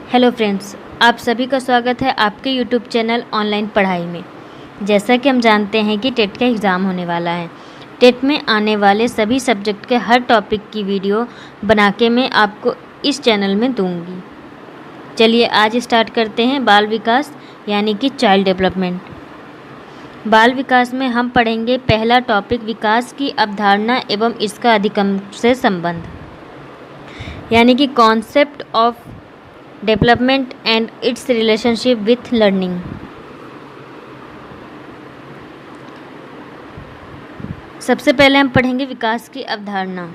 Hello friends, आप सभी का स्वागत है आपके यूट्यूब चैनल ऑनलाइन पढ़ाई में। जैसा कि हम जानते हैं कि टेट का एग्ज़ाम होने वाला है। टेट में आने वाले सभी सब्जेक्ट के हर टॉपिक की वीडियो बना के मैं आपको इस चैनल में दूंगी। चलिए आज स्टार्ट करते हैं बाल विकास यानी कि चाइल्ड डेवलपमेंट। बाल विकास में हम पढ़ेंगे पहला टॉपिक विकास की अवधारणा एवं इसका अधिगम से संबंध, यानी कि concept of development and it's relationship with learning. सबसे पहले हम पढ़ेंगे विकास की अवधारणा।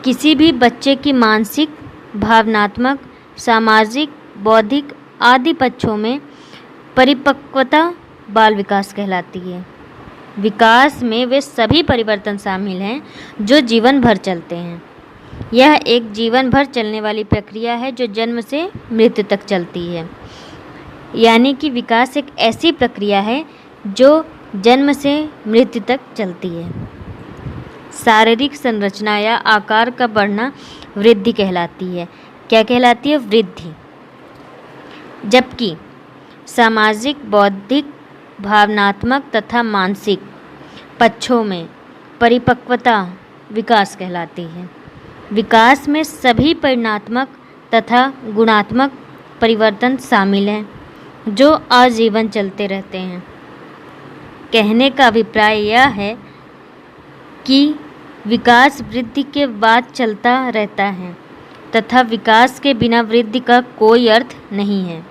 किसी भी बच्चे की मानसिक, भावनात्मक, सामाजिक, बौद्धिक आदि पक्षों में परिपक्वता बाल विकास कहलाती है। विकास में वे सभी परिवर्तन शामिल हैं जो जीवन भर चलते हैं। यह एक जीवन भर चलने वाली प्रक्रिया है जो जन्म से मृत्यु तक चलती है। यानी कि विकास एक ऐसी प्रक्रिया है जो जन्म से मृत्यु तक चलती है। शारीरिक संरचना या आकार का बढ़ना वृद्धि कहलाती है। क्या कहलाती है? वृद्धि। जबकि सामाजिक, बौद्धिक, भावनात्मक तथा मानसिक पक्षों में परिपक्वता विकास कहलाती है। विकास में सभी परिणात्मक तथा गुणात्मक परिवर्तन शामिल हैं जो आजीवन चलते रहते हैं। कहने का अभिप्राय यह है कि विकास वृद्धि के बाद चलता रहता है तथा विकास के बिना वृद्धि का कोई अर्थ नहीं है।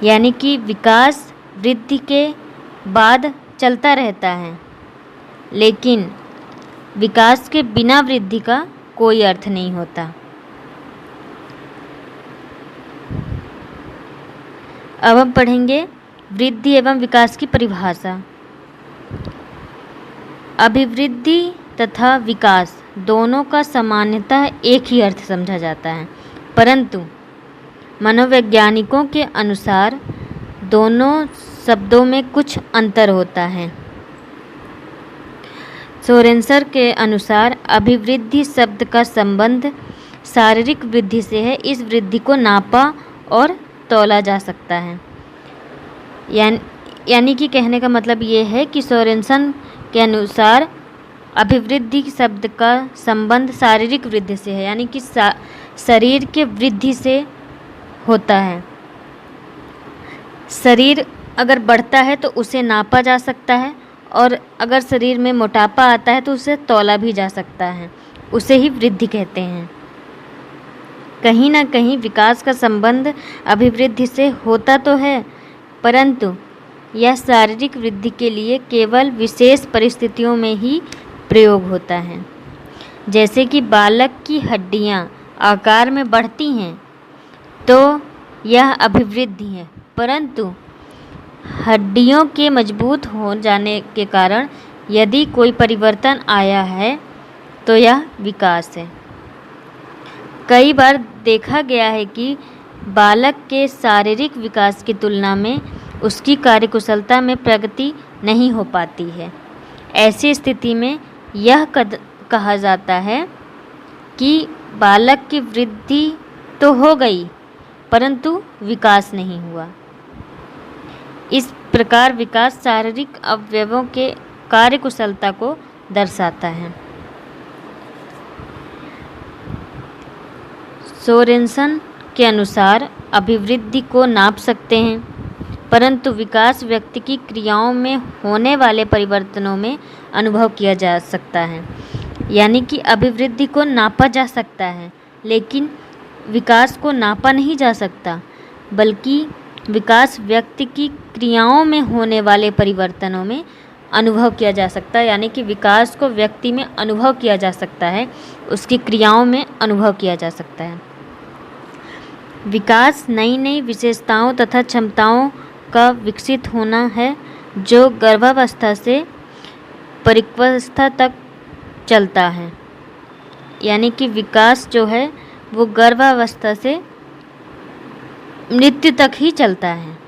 यानी कि विकास वृद्धि के बाद चलता रहता है, लेकिन विकास के बिना वृद्धि का कोई अर्थ नहीं होता। अब हम पढ़ेंगे वृद्धि एवं विकास की परिभाषा। अभिवृद्धि तथा विकास दोनों का सामान्यतः एक ही अर्थ समझा जाता है, परंतु मनोवैज्ञानिकों के अनुसार दोनों शब्दों में कुछ अंतर होता है। सोरेनसर के अनुसार अभिवृद्धि शब्द का संबंध शारीरिक वृद्धि से है। इस वृद्धि को नापा और तौला जा सकता है। यानी कि कहने का मतलब ये है कि सोरेनसन के अनुसार अभिवृद्धि शब्द का संबंध शारीरिक वृद्धि से है, यानी कि शरीर के वृद्धि से होता है। शरीर अगर बढ़ता है तो उसे नापा जा सकता है, और अगर शरीर में मोटापा आता है तो उसे तौला भी जा सकता है। उसे ही वृद्धि कहते हैं। कहीं ना कहीं विकास का संबंध अभिवृद्धि से होता तो है, परंतु यह शारीरिक वृद्धि के लिए केवल विशेष परिस्थितियों में ही प्रयोग होता है। जैसे कि बालक की हड्डियां आकार में बढ़ती हैं तो यह अभिवृद्धि है, परंतु हड्डियों के मजबूत हो जाने के कारण यदि कोई परिवर्तन आया है तो यह विकास है। कई बार देखा गया है कि बालक के शारीरिक विकास की तुलना में उसकी कार्यकुशलता में प्रगति नहीं हो पाती है। ऐसी स्थिति में यह कहा जाता है कि बालक की वृद्धि तो हो गई परंतु विकास नहीं हुआ। इस प्रकार विकास शारीरिक अवयवों के कार्यकुशलता को दर्शाता है। सोरेनसन के अनुसार अभिवृद्धि को नाप सकते हैं, परंतु विकास व्यक्ति की क्रियाओं में होने वाले परिवर्तनों में अनुभव किया जा सकता है। यानी कि अभिवृद्धि को नापा जा सकता है, लेकिन विकास को नापा नहीं जा सकता, बल्कि विकास व्यक्ति की क्रियाओं में होने वाले परिवर्तनों में अनुभव किया जा सकता है। यानी कि विकास को व्यक्ति में अनुभव किया जा सकता है, उसकी क्रियाओं में अनुभव किया जा सकता है। विकास नई नई विशेषताओं तथा क्षमताओं का विकसित होना है जो गर्भावस्था से परिपक्वावस्था तक चलता है। यानी कि विकास जो है वो गर्भावस्था से मृत्यु तक ही चलता है।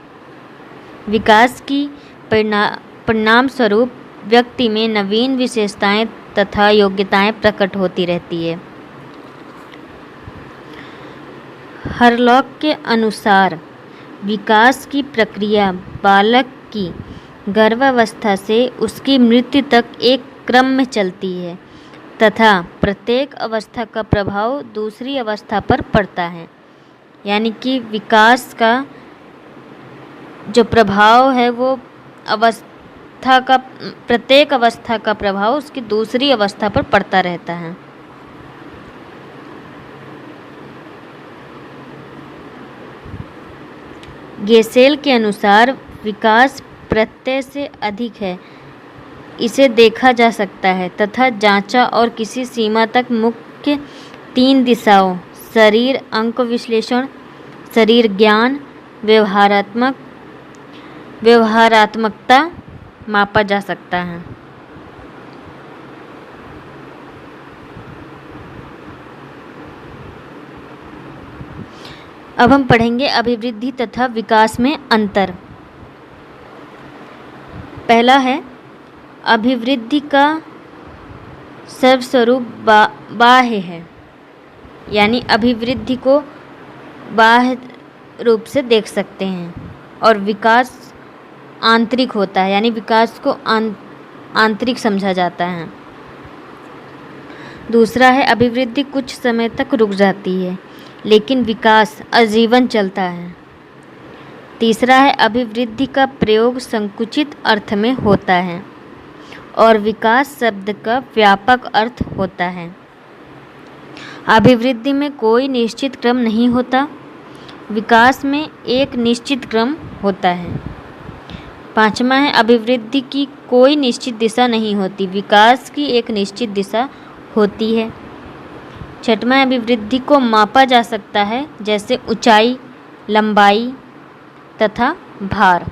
विकास की परिणाम स्वरूप व्यक्ति में नवीन विशेषताएं तथा योग्यताएं प्रकट होती रहती है। हरलॉक के अनुसार विकास की प्रक्रिया बालक की गर्भावस्था से उसकी मृत्यु तक एक क्रम में चलती है तथा प्रत्येक अवस्था का प्रभाव दूसरी अवस्था पर पड़ता है। यानी कि विकास का जो प्रभाव है वो प्रत्येक अवस्था का प्रभाव उसकी दूसरी अवस्था पर पड़ता रहता है। गेसेल के अनुसार विकास प्रत्यय से अधिक है, इसे देखा जा सकता है तथा जांचा और किसी सीमा तक मुख्य 3 दिशाओं शरीर अंक विश्लेषण, शरीर ज्ञान, व्यवहारात्मकता मापा जा सकता है। अब हम पढ़ेंगे अभिवृद्धि तथा विकास में अंतर। पहला है अभिवृद्धि का सर्वस्वरूप बाह्य है, यानी अभिवृद्धि को बाह्य रूप से देख सकते हैं, और विकास आंतरिक होता है, यानी विकास को आंतरिक समझा जाता है। दूसरा है अभिवृद्धि कुछ समय तक रुक जाती है लेकिन विकास आजीवन चलता है। तीसरा है अभिवृद्धि का प्रयोग संकुचित अर्थ में होता है और विकास शब्द का व्यापक अर्थ होता है। अभिवृद्धि में कोई निश्चित क्रम नहीं होता, विकास में एक निश्चित क्रम होता है। पांचवा है अभिवृद्धि की कोई निश्चित दिशा नहीं होती, विकास की एक निश्चित दिशा होती है। छठवां अभिवृद्धि को मापा जा सकता है, जैसे ऊंचाई, लंबाई तथा भार।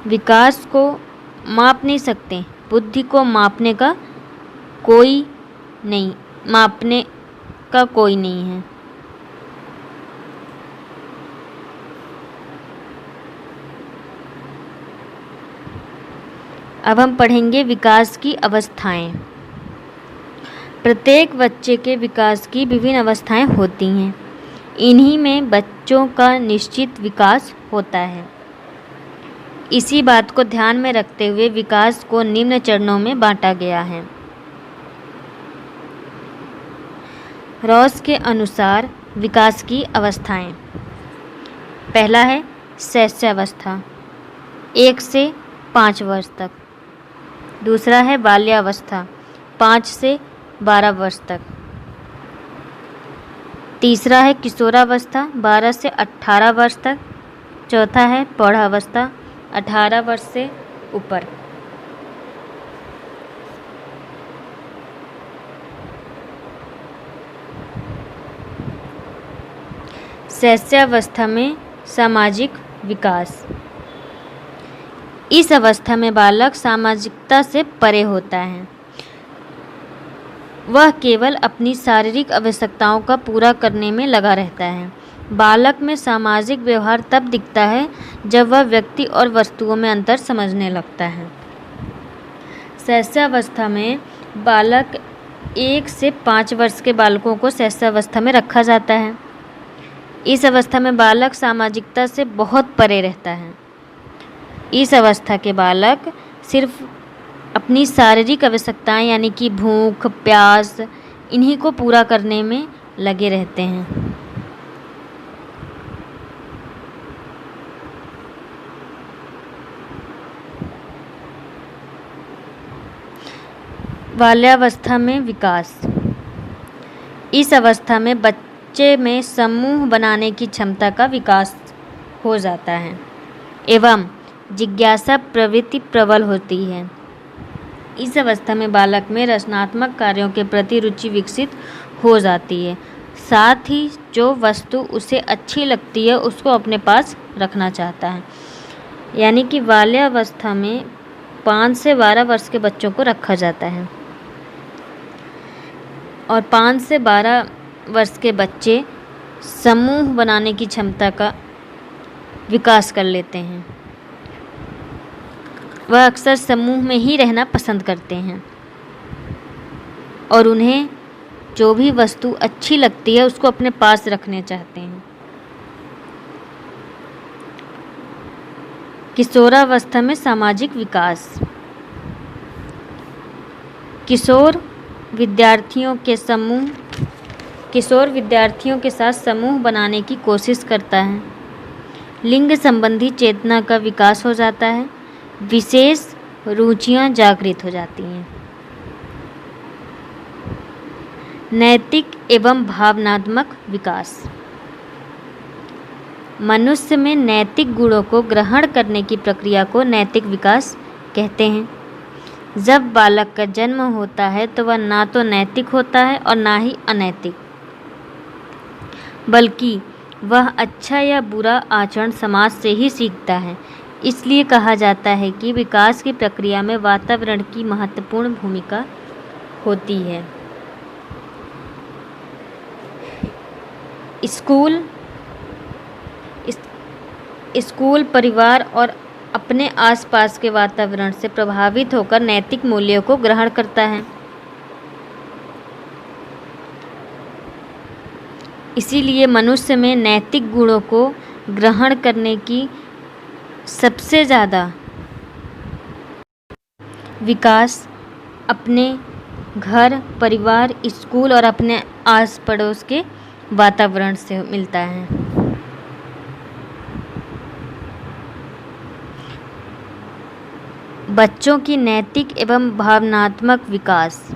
विकास को माप नहीं सकते, बुद्धि को मापने का कोई नहीं है। अब हम पढ़ेंगे विकास की अवस्थाएं। प्रत्येक बच्चे के विकास की विभिन्न अवस्थाएं होती हैं। इन्हीं में बच्चों का निश्चित विकास होता है। इसी बात को ध्यान में रखते हुए विकास को निम्न चरणों में बांटा गया है। रॉस के अनुसार विकास की अवस्थाएं। पहला है शैशवावस्था 1 से 5 वर्ष तक। दूसरा है बाल्यावस्था 5 से 12 वर्ष तक। तीसरा है किशोरावस्था 12 से 18 वर्ष तक। चौथा है प्रौढ़ावस्था 18 वर्ष से ऊपर। शैशवावस्था में सामाजिक विकास। इस अवस्था में बालक सामाजिकता से परे होता है। वह केवल अपनी शारीरिक आवश्यकताओं का पूरा करने में लगा रहता है। बालक में सामाजिक व्यवहार तब दिखता है जब वह व्यक्ति और वस्तुओं में अंतर समझने लगता है। शैशवावस्था में बालक 1 से 5 वर्ष के बालकों को शैशवावस्था में रखा जाता है। इस अवस्था में बालक सामाजिकता से बहुत परे रहता है। इस अवस्था के बालक सिर्फ अपनी शारीरिक आवश्यकताएं यानी कि भूख, प्यास, इन्हीं को पूरा करने में लगे रहते हैं। बाल्यावस्था में विकास। इस अवस्था में बच्चे में समूह बनाने की क्षमता का विकास हो जाता है एवं जिज्ञासा प्रवृत्ति प्रबल होती है। इस अवस्था में बालक में रचनात्मक कार्यों के प्रति रुचि विकसित हो जाती है। साथ ही जो वस्तु उसे अच्छी लगती है उसको अपने पास रखना चाहता है। यानी कि बाल्यावस्था में 5 से 12 वर्ष के बच्चों को रखा जाता है और 5 से 12 वर्ष के बच्चे समूह बनाने की क्षमता का विकास कर लेते हैं। वह अक्सर समूह में ही रहना पसंद करते हैं और उन्हें जो भी वस्तु अच्छी लगती है उसको अपने पास रखने चाहते हैं। किशोरावस्था में सामाजिक विकास। किशोर विद्यार्थियों के साथ समूह बनाने की कोशिश करता है। लिंग संबंधी चेतना का विकास हो जाता है। विशेष रुचियां जागृत हो जाती हैं। नैतिक एवं भावनात्मक विकास। मनुष्य में नैतिक गुणों को ग्रहण करने की प्रक्रिया को नैतिक विकास कहते हैं। जब बालक का जन्म होता है तो वह ना तो नैतिक होता है और ना ही अनैतिक, बल्कि वह अच्छा या बुरा आचरण समाज से ही सीखता है। इसलिए कहा जाता है कि विकास की प्रक्रिया में वातावरण की महत्वपूर्ण भूमिका होती है। स्कूल, परिवार और अपने आसपास के वातावरण से प्रभावित होकर नैतिक मूल्यों को ग्रहण करता है। इसीलिए मनुष्य में नैतिक गुणों को ग्रहण करने की सबसे ज़्यादा विकास अपने घर, परिवार, स्कूल और अपने आस पड़ोस के वातावरण से मिलता है। बच्चों की नैतिक एवं भावनात्मक विकास।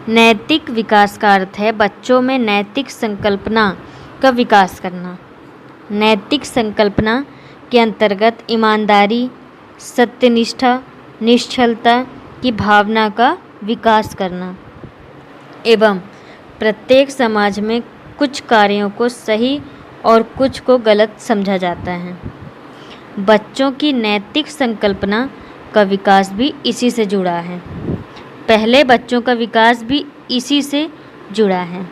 नैतिक विकास का अर्थ है बच्चों में नैतिक संकल्पना का विकास करना। नैतिक संकल्पना के अंतर्गत ईमानदारी, सत्यनिष्ठा, निश्चलता की भावना का विकास करना एवं प्रत्येक समाज में कुछ कार्यों को सही और कुछ को गलत समझा जाता है। बच्चों की नैतिक संकल्पना का विकास भी इसी से जुड़ा है। पहले बच्चों का विकास भी इसी से जुड़ा है।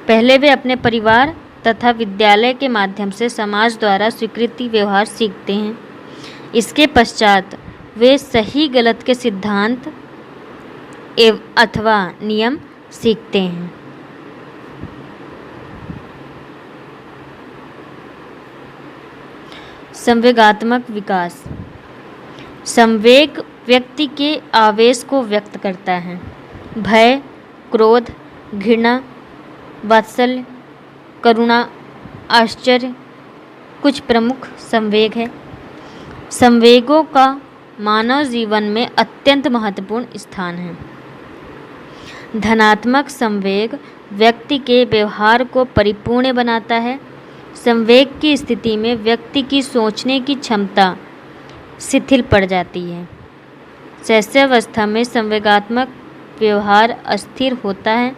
पहले वे अपने परिवार तथा विद्यालय के माध्यम से समाज द्वारा स्वीकृति व्यवहार सीखते हैं। इसके पश्चात वे सही गलत के सिद्धांत अथवा नियम सीखते हैं। संवेगात्मक विकास। संवेग व्यक्ति के आवेश को व्यक्त करता है। भय, क्रोध, घृणा, वात्सल्य, करुणा, आश्चर्य कुछ प्रमुख संवेग है। संवेगों का मानव जीवन में अत्यंत महत्वपूर्ण स्थान है। धनात्मक संवेग व्यक्ति के व्यवहार को परिपूर्ण बनाता है। संवेग की स्थिति में व्यक्ति की सोचने की क्षमता शिथिल पड़ जाती है। शैशवावस्था में संवेगात्मक व्यवहार अस्थिर होता है,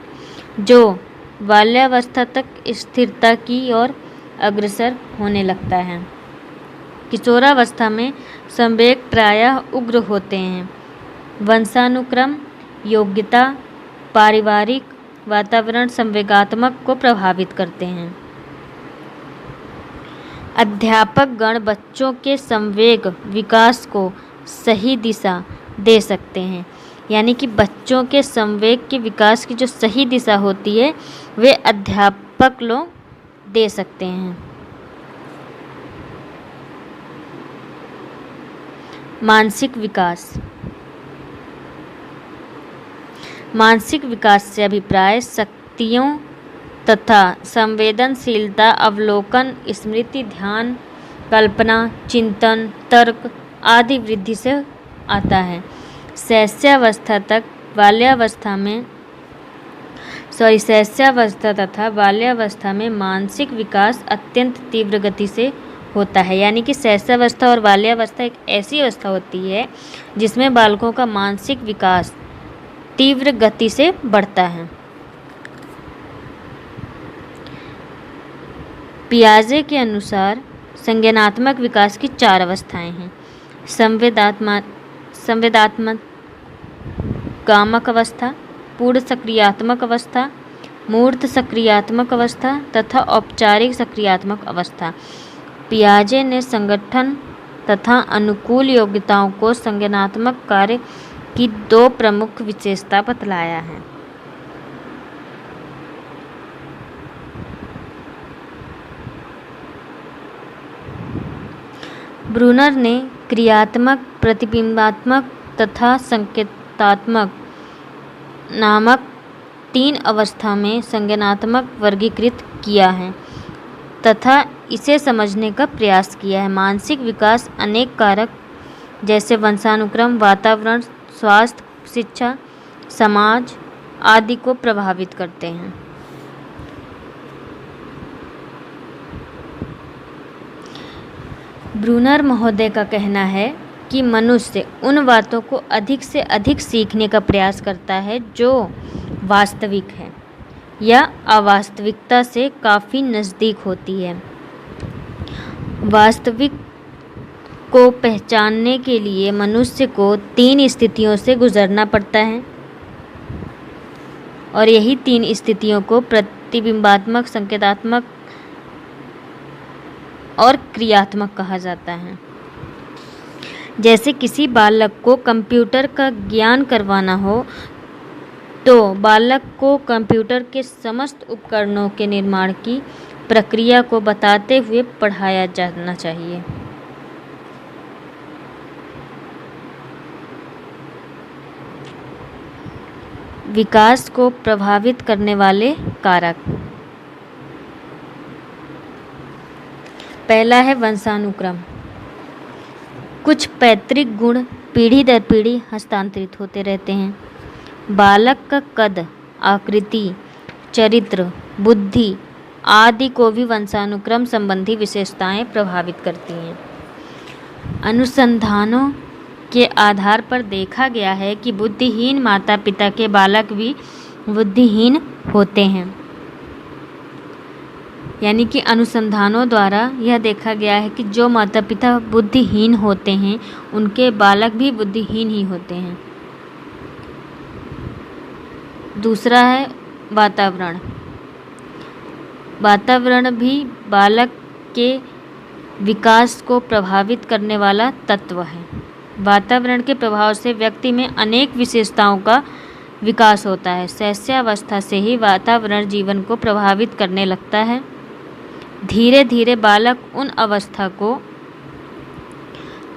जो बाल्यावस्था तक स्थिरता की ओर अग्रसर होने लगता है। किशोरावस्था में संवेग प्रायः उग्र होते हैं। वंशानुक्रम, योग्यता, पारिवारिक वातावरण संवेगात्मक को प्रभावित करते हैं। अध्यापक गण बच्चों के संवेग विकास को सही दिशा दे सकते हैं। यानी कि बच्चों के संवेग के विकास की जो सही दिशा होती है वे अध्यापक लोग दे सकते हैं। मानसिक विकास। मानसिक विकास से अभिप्राय शक्तियों तथा संवेदनशीलता, अवलोकन, स्मृति, ध्यान, कल्पना, चिंतन, तर्क आदि वृद्धि से आता है। शैशवावस्था तथा बाल्यावस्था में मानसिक विकास अत्यंत तीव्र गति से होता है। यानी कि शैशवावस्था और बाल्यावस्था एक ऐसी अवस्था होती है जिसमें बालकों का मानसिक विकास तीव्र गति से बढ़ता है। पियाजे के अनुसार संज्ञानात्मक विकास की 4 अवस्थाएं हैं। संवेदात्मक अवस्था, पूर्ण सक्रियात्मक अवस्था, मूर्त सक्रियात्मक अवस्था तथा औपचारिक सक्रियात्मक अवस्था। पियाजे ने संगठन तथा अनुकूल योग्यताओं को संज्ञानात्मक कार्य की 2 प्रमुख विशेषता बतलाया है। ब्रूनर ने क्रियात्मक, प्रतिबिंबात्मक तथा संकेतात्मक नामक 3 अवस्था में संज्ञानात्मक वर्गीकृत किया है तथा इसे समझने का प्रयास किया है। मानसिक विकास अनेक कारक जैसे वंशानुक्रम, वातावरण, स्वास्थ्य, शिक्षा, समाज आदि को प्रभावित करते हैं। ब्रूनर महोदय का कहना है कि मनुष्य उन बातों को अधिक से अधिक सीखने का प्रयास करता है जो वास्तविक है या अवास्तविकता से काफ़ी नज़दीक होती है। वास्तविक को पहचानने के लिए मनुष्य को 3 स्थितियों से गुजरना पड़ता है और यही 3 स्थितियों को प्रतिबिंबात्मक, संकेतात्मक और क्रियात्मक कहा जाता है। जैसे किसी बालक को कंप्यूटर का ज्ञान करवाना हो तो बालक को कंप्यूटर के समस्त उपकरणों के निर्माण की प्रक्रिया को बताते हुए पढ़ाया जाना चाहिए। विकास को प्रभावित करने वाले कारक। पहला है वंशानुक्रम। कुछ पैतृक गुण पीढ़ी दर पीढ़ी हस्तांतरित होते रहते हैं। बालक का कद, आकृति, चरित्र, बुद्धि आदि को भी वंशानुक्रम संबंधी विशेषताएं प्रभावित करती हैं। अनुसंधानों के आधार पर देखा गया है कि बुद्धिहीन माता पिता के बालक भी बुद्धिहीन होते हैं। यानी कि अनुसंधानों द्वारा यह देखा गया है कि जो माता पिता बुद्धिहीन होते हैं उनके बालक भी बुद्धिहीन ही होते हैं। दूसरा है वातावरण। वातावरण भी बालक के विकास को प्रभावित करने वाला तत्व है। वातावरण के प्रभाव से व्यक्ति में अनेक विशेषताओं का विकास होता है। शैशवावस्था से ही वातावरण जीवन को प्रभावित करने लगता है। धीरे धीरे बालक उन अवस्था को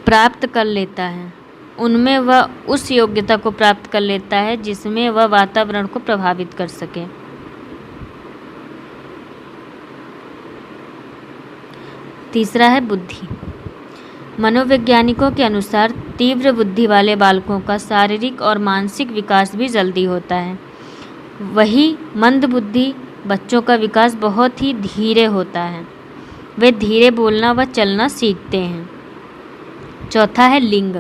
प्राप्त कर लेता है, उनमें वह उस योग्यता को प्राप्त कर लेता है जिसमें वह वातावरण को प्रभावित कर सके। तीसरा है बुद्धि। मनोवैज्ञानिकों के अनुसार तीव्र बुद्धि वाले बालकों का शारीरिक और मानसिक विकास भी जल्दी होता है। वही मंद बुद्धि बच्चों का विकास बहुत ही धीरे होता है। वे धीरे बोलना व चलना सीखते हैं। चौथा है लिंग।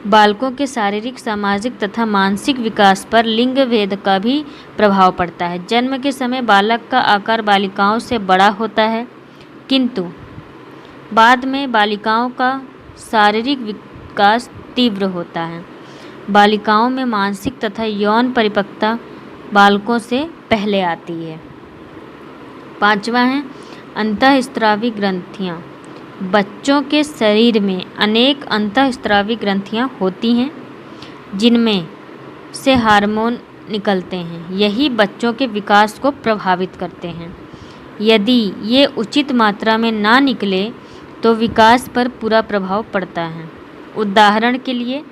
बालकों के शारीरिक, सामाजिक तथा मानसिक विकास पर लिंग भेद का भी प्रभाव पड़ता है। जन्म के समय बालक का आकार बालिकाओं से बड़ा होता है, किंतु बाद में बालिकाओं का शारीरिक विकास तीव्र होता है। बालिकाओं में मानसिक तथा यौन परिपक्वता बालकों से पहले आती है। पांचवा है अंतःस्रावी ग्रंथियाँ। बच्चों के शरीर में अनेक अंतःस्रावी ग्रंथियाँ होती हैं जिनमें से हार्मोन निकलते हैं। यही बच्चों के विकास को प्रभावित करते हैं। यदि ये उचित मात्रा में ना निकले तो विकास पर पूरा प्रभाव पड़ता है। उदाहरण के लिए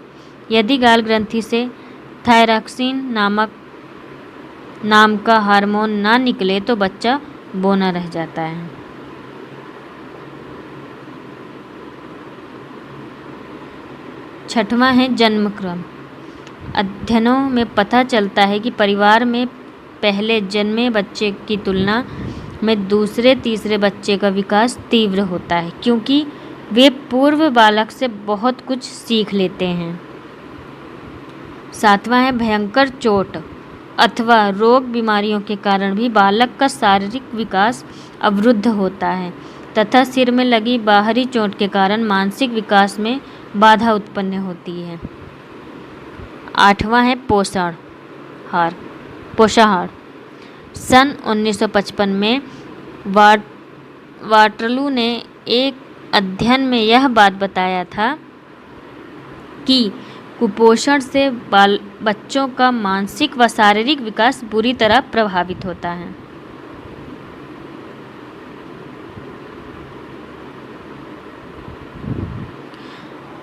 यदि गाल ग्रंथि से थायरॉक्सिन नाम का हार्मोन ना निकले तो बच्चा बौना रह जाता है। छठवां है जन्मक्रम। अध्ययनों में पता चलता है कि परिवार में पहले जन्मे बच्चे की तुलना में दूसरे तीसरे बच्चे का विकास तीव्र होता है, क्योंकि वे पूर्व बालक से बहुत कुछ सीख लेते हैं। सातवां है भयंकर चोट अथवा रोग बीमारियों के कारण भी बालक का शारीरिक विकास अवरुद्ध होता है तथा सिर में लगी बाहरी चोट के कारण मानसिक विकास में बाधा उत्पन्न होती है। आठवां है पोषाहार। सन 1955 में वाटरलू ने एक अध्ययन में यह बात बताया था कि कुपोषण से बच्चों का मानसिक व शारीरिक विकास बुरी तरह प्रभावित होता है।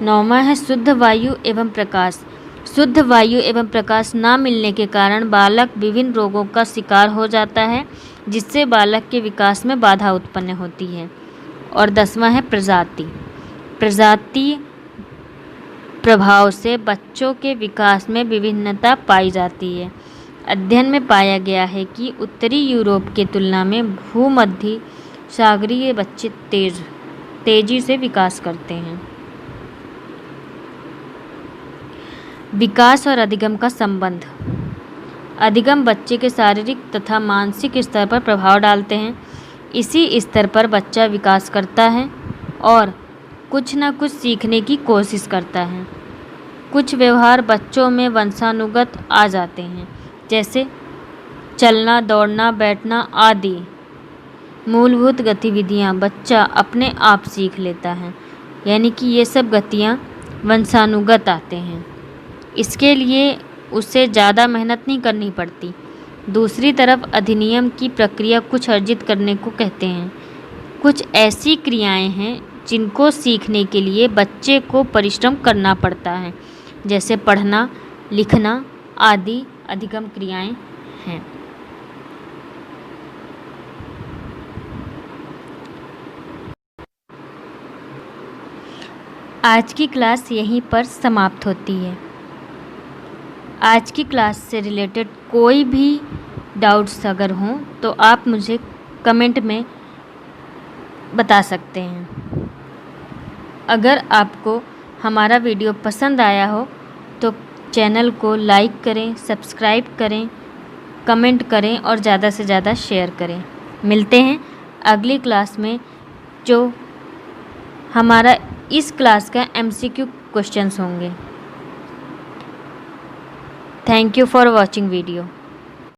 9वां है शुद्ध वायु एवं प्रकाश। शुद्ध वायु एवं प्रकाश ना मिलने के कारण बालक विभिन्न रोगों का शिकार हो जाता है, जिससे बालक के विकास में बाधा उत्पन्न होती है। और 10वां है प्रजाति। प्रजाति प्रभाव से बच्चों के विकास में विभिन्नता पाई जाती है। अध्ययन में पाया गया है कि उत्तरी यूरोप की तुलना में भूमध्य सागरीय बच्चे तेजी से विकास करते हैं। विकास और अधिगम का संबंध। अधिगम बच्चे के शारीरिक तथा मानसिक स्तर पर प्रभाव डालते हैं। इसी स्तर पर बच्चा विकास करता है और कुछ न कुछ सीखने की कोशिश करता है। कुछ व्यवहार बच्चों में वंशानुगत आ जाते हैं, जैसे चलना, दौड़ना, बैठना आदि। मूलभूत गतिविधियां बच्चा अपने आप सीख लेता है, यानी कि ये सब गतियां वंशानुगत आते हैं। इसके लिए उसे ज़्यादा मेहनत नहीं करनी पड़ती। दूसरी तरफ अधिनियम की प्रक्रिया कुछ अर्जित करने को कहते हैं। कुछ ऐसी क्रियाएं हैं जिनको सीखने के लिए बच्चे को परिश्रम करना पड़ता है, जैसे पढ़ना, लिखना आदि अधिगम क्रियाएं हैं। आज की क्लास यहीं पर समाप्त होती है। आज की क्लास से रिलेटेड कोई भी डाउट्स अगर हों तो आप मुझे कमेंट में बता सकते हैं। अगर आपको हमारा वीडियो पसंद आया हो तो चैनल को लाइक करें, सब्सक्राइब करें, कमेंट करें और ज़्यादा से ज़्यादा शेयर करें। मिलते हैं अगली क्लास में, जो हमारा इस क्लास का MCQ क्वेश्चंस होंगे। Thank you for watching video.